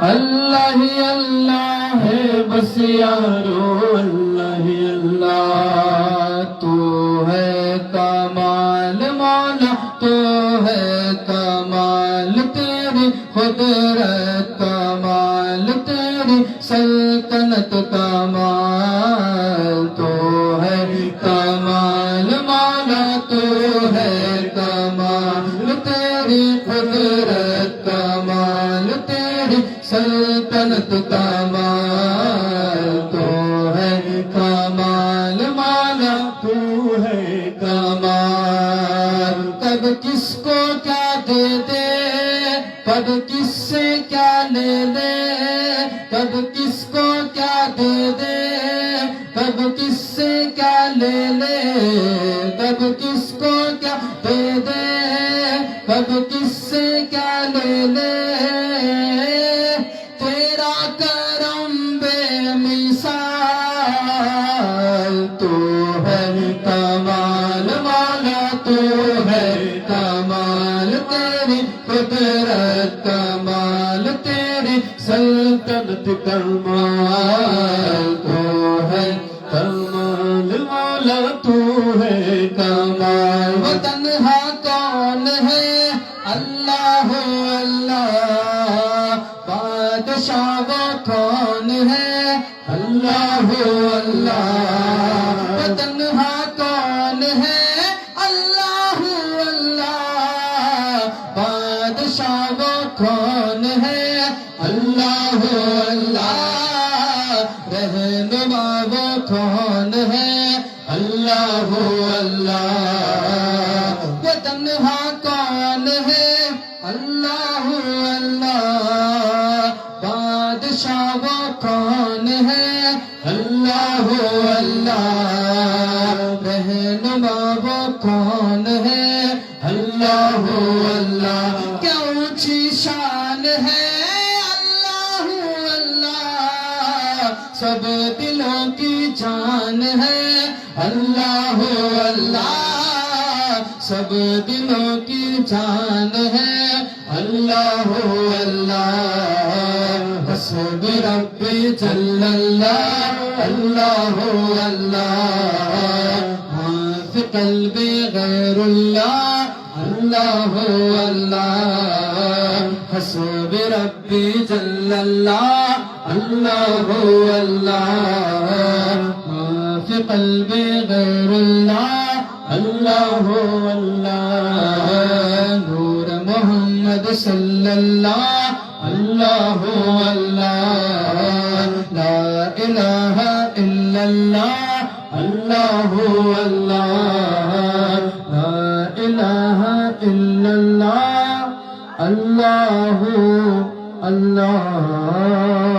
اللہ ہی اللہ ہے بس یارو اللہ ہی اللہ تو ہے کمال مولا تو ہے کمال تیری قدرت کمال تیری سلطنت کمال تو ہے کمال مولا تو ہے کمال تیری قدرت کمال تیری سلطنت کمال تو ہے کمال مولا تو ہے کمال کب کس کو کیا دے دے کب کس سے کیا لے لے کب کس کو کیا دے دے کب کس سے کیا لے لے کب کس کو کیا دے دے کب کس سے کیا لے لے تیرا کرم بے مثال تو ہے کمال مولا تو ہے کمال تیری قدرت کمال تیری سلطنت کمال تو ہے کمال مولا تو ہے کمال وہ تنہا کون ہے اللہ اللہ بادشاہ وہ کون ہے اللہ اللہ وہ تنہا کون ہے اللہ اللہ بادشاہ وہ کون ہے اللہ اللہ رہنما وہ کون ہے اللہ اللہ وہ تنہا کون ہے اللہ اللہ بادشاہ وہ کون ہے اللہ اللہ رہنما وہ کون ہے اللہ اللہ کیا اونچی شان ہے اللہ اللہ سب دلوں کی جان ہے اللہ اللہ سب دلوں کی جان ہے اللہ اللہ حسب ربی جل اللہ اللہ اللہ ما فی قلبی غیر اللہ اللہ اللہ حسب ربی جل اللہ اللہ اللہ ما فی قلبی غیر اللہ اللہ اللہ نور محمد صلی اللہ اللہ اللہ لا الہ الا اللہ اللہ اللہ لا الہ الا اللہ اللہ اللہ